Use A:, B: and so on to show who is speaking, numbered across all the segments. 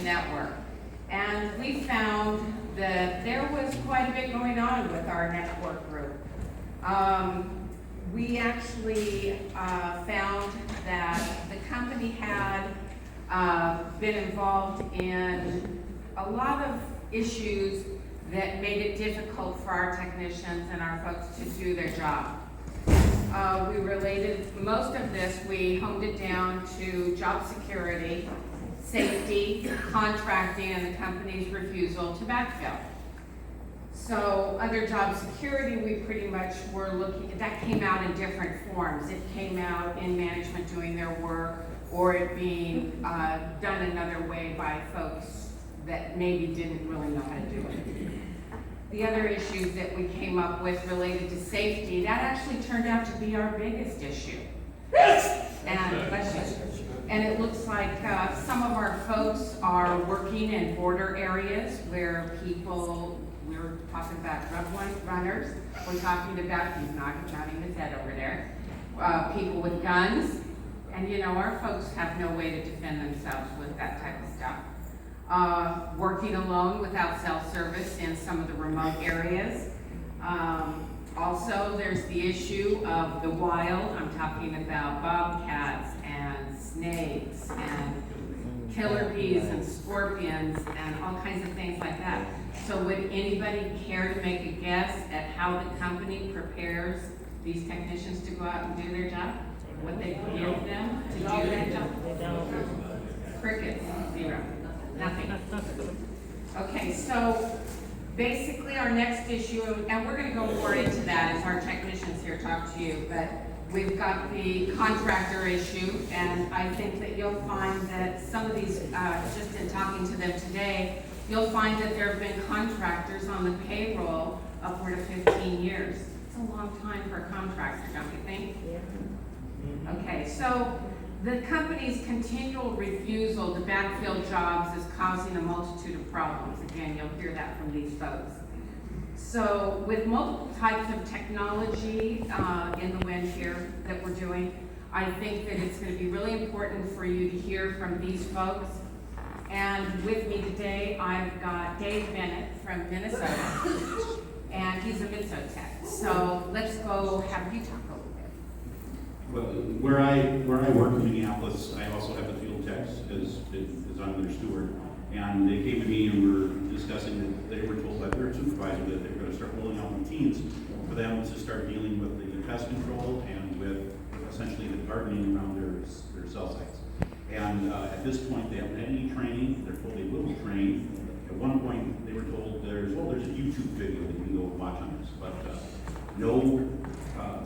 A: technician network. And we found that there was quite a bit going on with our network group. We actually found that the company had been involved in a lot of issues that made it difficult for our technicians and our folks to do their job. We related most of this, we honed it down to job security, safety, contracting, and the company's refusal to backfill. So under job security, we pretty much were looking, that came out in different forms. It came out in management doing their work, or it being done another way by folks that maybe didn't really know how to do it. The other issues that we came up with related to safety, that actually turned out to be our biggest issue. And it looks like some of our folks are working in border areas where people, we're talking about drug runners, we're talking about, he's nodding his head over there, people with guns, and you know, our folks have no way to defend themselves with that type of stuff. Working alone without cell service in some of the remote areas. Also, there's the issue of the wild. I'm talking about bobcats and snakes and killer bees and scorpions and all kinds of things like that. So would anybody care to make a guess at how the company prepares these technicians to go out and do their job? What they give them to do their job? Crickets, zero. Nothing. Okay, so basically our next issue, and we're going to go more into that as our technicians here talk to you, but we've got the contractor issue, and I think that you'll find that some of these, just in talking to them today, you'll find that there have been contractors on the payroll upward of 15 years. It's a long time for a contractor, don't you think? Yeah. Okay, so the company's continual refusal to backfill jobs is causing a multitude of problems. Again, you'll hear that from these folks. So with multiple types of technology in the wind here that we're doing, I think that it's going to be really important for you to hear from these folks. And with me today, I've got Dave Bennett from Minnesota, and he's a Minnesota tech. So let's go have you talk a little bit.
B: Well, where I work in Minneapolis, I also have the field techs as I'm their steward. And they came to me and were discussing that they were told by their supervisor that they were going to start rolling out routines for them to start dealing with the pest control and with essentially the gardening around their cell sites. And at this point, they haven't had any training. They're told they will be trained. At one point, they were told there's a YouTube video that you can go watch on this, but no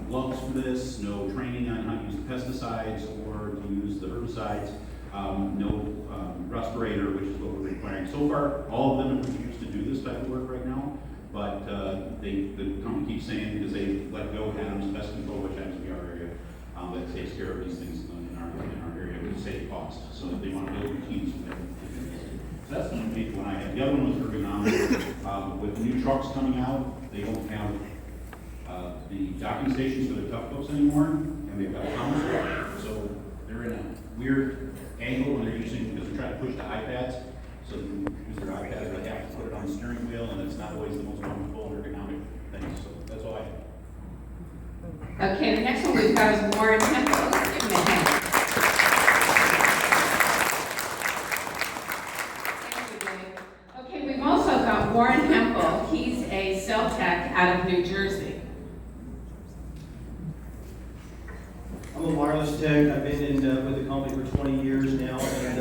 B: gloves for this, no training on how to use the pesticides or to use the herbicides, no respirator, which is what we're requiring. So far, all of them have refused to do this type of work right now, but the company keeps saying because they let go Adams Pest Control, which happens to be our area, that takes care of these things in our area to save cost. So that they want to build routines for them. So that's the main one I had. The other one was ergonomic. With new trucks coming out, they don't have the docking stations for the tough books anymore, and they've got comments. So they're in a weird angle when they're using, because they're trying to push the iPads. So they use their iPads, they have to put it on the steering wheel, and it's not always the most comfortable ergonomic thing. So that's all I have.
A: Okay, the next one we've got is Warren Temple. Give him a hand. Okay, we've also got Warren Hempel. He's a cell tech out of New Jersey.
C: I'm a wireless tech. I've been with the company for 20 years now, and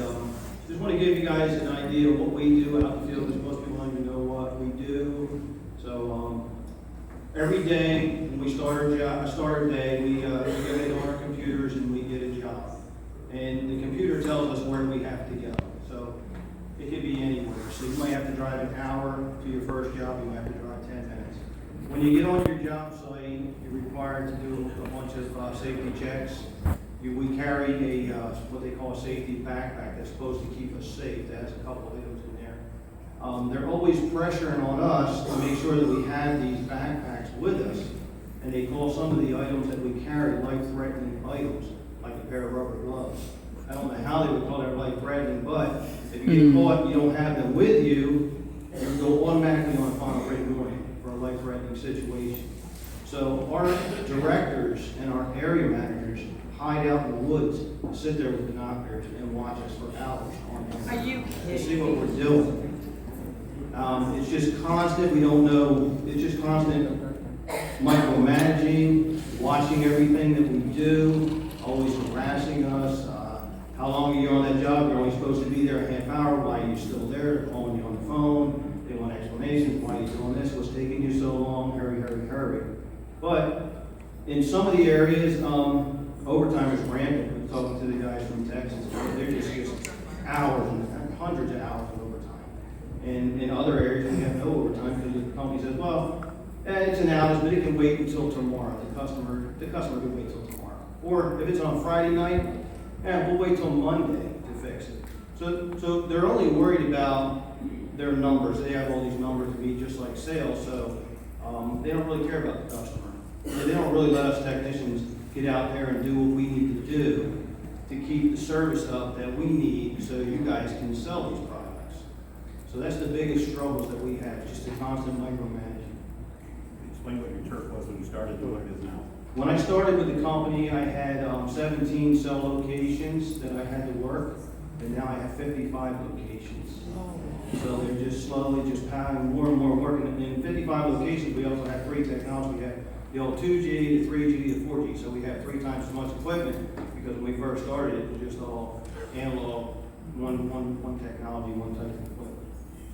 C: just want to give you guys an idea of what we do out in the field, because most people don't even know what we do. So every day when we start our day, we get it on our computers and we get a job. And the computer tells us where we have to go. So it could be anywhere. So you might have to drive an hour to your first job, you might have to drive 10 minutes. When you get on your job site, you're required to do a bunch of safety checks. We carry what they call a safety backpack that's supposed to keep us safe. That has a couple of items in there. They're always pressuring on us to make sure that we have these backpacks with us. And they call some of the items that we carry life-threatening items, like a pair of rubber gloves. I don't know how they would call it life threatening, but if you get caught and you don't have them with you, you go automatically on final written warning for a life threatening situation. So our directors and our area managers hide out in the woods, sit there with binoculars and watch us for hours on end.
A: Are you
C: To see what we're doing. It's just constant, we don't know, it's just constant micromanaging, watching everything that we do, always harassing us. How long are you on that job? You're only supposed to be there a half hour. Why are you still there? They're calling you on the phone. They want explanations. Why are you doing this? What's taking you so long? Hurry, hurry, hurry. But in some of the areas, overtime is rampant. We're talking to the guys from Texas. They're just hours and hundreds of hours of overtime. And in other areas, we have no overtime because the company says, well, it's an outage, but it can wait until tomorrow. The customer can wait till tomorrow. Or if it's on Friday night, we'll wait till Monday to fix it. So they're only worried about their numbers. They have all these numbers to meet, just like sales. So they don't really care about the customer. They don't really let us technicians get out there and do what we need to do to keep the service up that we need so you guys can sell these products. So that's the biggest struggles that we have, just the constant micromanaging.
B: Explain what your turf was when you started to what it is now.
C: When I started with the company, I had 17 cell locations that I had to work, and now I have 55 locations. So they're just slowly just piling more and more work. And in 55 locations, we also have 3 technologies. We have the old 2G, the 3G, the 4G. So we have 3 times as much equipment, because when we first started, it was just all analog, one technology, one type of equipment.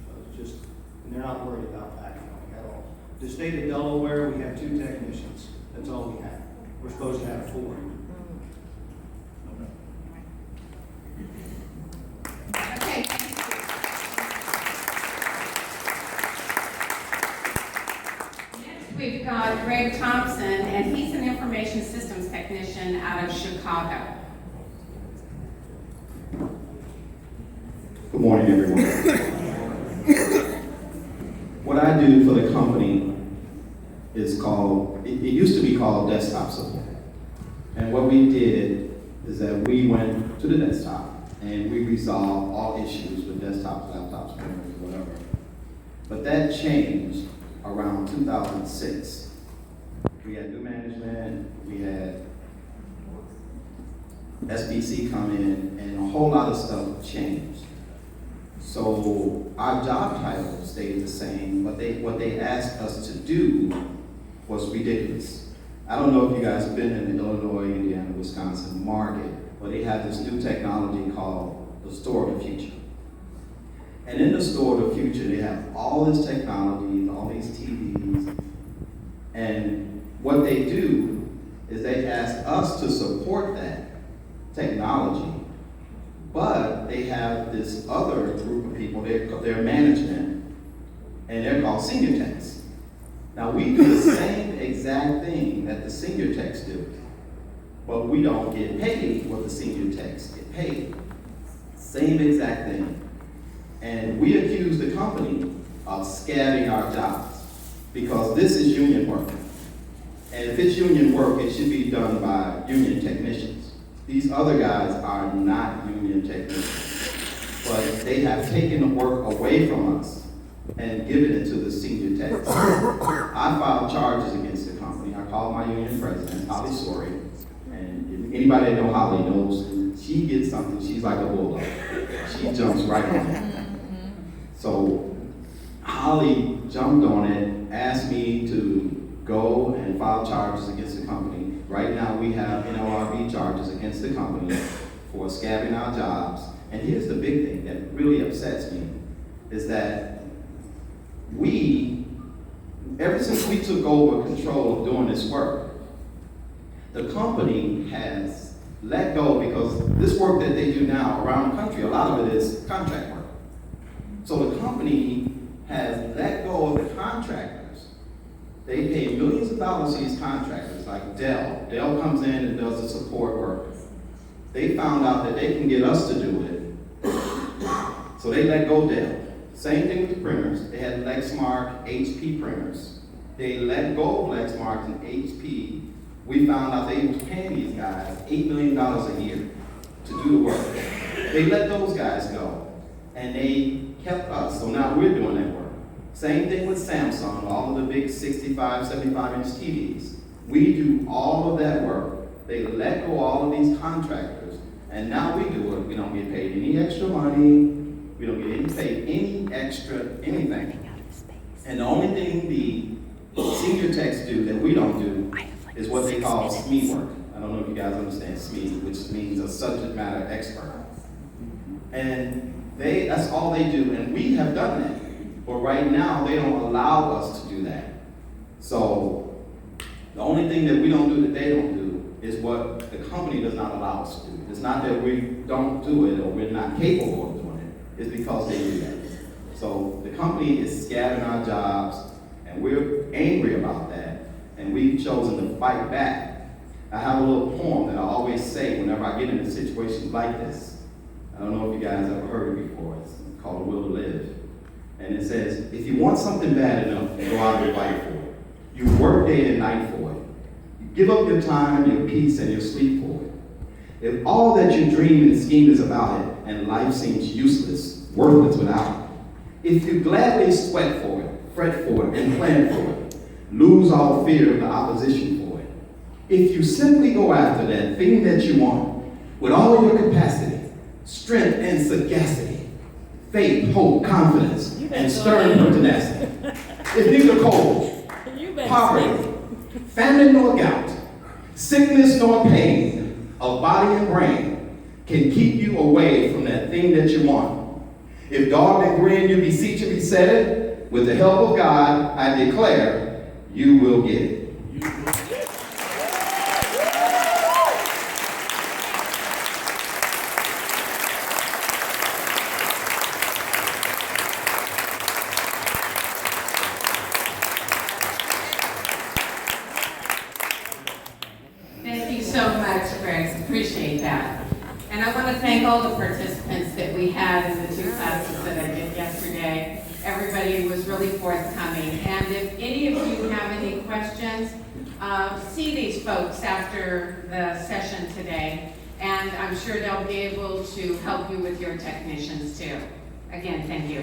C: So it's just, and they're not worried about that at all. The state of Delaware, we have 2 technicians. That's all we have. We're supposed to have 4.
A: Okay, thank you. Next, we've got Gregg Thompson, and he's an information systems technician out of Chicago.
D: Good morning, everyone. What I do for the company is called, it used to be called desktop support. And what we did is that we went to the desktop and we resolved all issues with desktops, laptops, printers, whatever. But that changed around 2006. We had new management, we had SBC come in, and a whole lot of stuff changed. So our job title stayed the same, but what they asked us to do was ridiculous. I don't know if you guys have been in the Illinois, Indiana, Wisconsin market, but they have this new technology called the store of the future. And in the store of the future, they have all this technology, all these TVs, and what they do is they ask us to support that technology, but they have this other group of people, they're management, and they're called senior techs. Now, we do the same exact thing that the senior techs do, but we don't get paid what the senior techs get paid. Same exact thing. And we accuse the company of scabbing our jobs, because this is union work. And if it's union work, it should be done by union technicians. These other guys are not union technicians, but they have taken the work away from us and given it to the senior techs. I filed charges against the company. I called my union president, Holly Story, and if anybody that knows Holly knows, she gets something, she's like a bulldog. She jumps right on it. So Holly jumped on it, asked me to go and file charges against the company. Right now we have NLRB charges against the company for scabbing our jobs. And here's the big thing that really upsets me, is that ever since we took over control of doing this work, the company has let go, because this work that they do now around the country, a lot of it is contract work. So the company has let go of the contractors. They pay millions of dollars to these contractors, like Dell. Dell comes in and does the support work. They found out that they can get us to do it, so they let go Dell. Same thing with the printers. They had Lexmark, HP printers. They let go of Lexmark and HP. We found out they were paying these guys $8 million a year to do the work. They let those guys go, and they kept us, so now we're doing that work. Same thing with Samsung, all of the big 65, 75-inch TVs. We do all of that work. They let go all of these contractors, and now we do it. We don't get paid any extra money. We don't get paid any extra anything. And the only thing the senior techs do that we don't do is what they call SME work. I don't know if you guys understand SME, which means a subject matter expert. And that's all they do, and we have done that. But right now, they don't allow us to do that. So the only thing that we don't do that they don't do is what the company does not allow us to do. It's not that we don't do it or we're not capable of doing it. It's because they do that. So the company is scattering our jobs, and we're angry about that, and we've chosen to fight back. I have a little poem that I always say whenever I get into situations like this. I don't know if you guys ever heard it before. It's called The Will to Live. And it says, if you want something bad enough, go out and fight for it. You work day and night for it. You give up your time, your peace, and your sleep for it. If all that you dream and scheme is about it, and life seems useless, worthless without it, if you gladly sweat for it, fret for it, and plan for it, lose all fear of the opposition for it. If you simply go after that thing that you want, with all your capacity, strength and sagacity, faith, hope, confidence, and stern pertinacity. If neither cold, poverty, famine nor gout, sickness nor pain of body and brain can keep you away from that thing that you want. If dogged and grin you beseech and beset it, with the help of God, I declare, you will get it.
A: Thank you so much, Greg. Appreciate that. And I want to thank all the participants that we had in the two classes that I did yesterday. Everybody was really forthcoming. And if any of you have any questions, see these folks after the session today. And I'm sure they'll be able to help you with your technicians too. Again, thank you.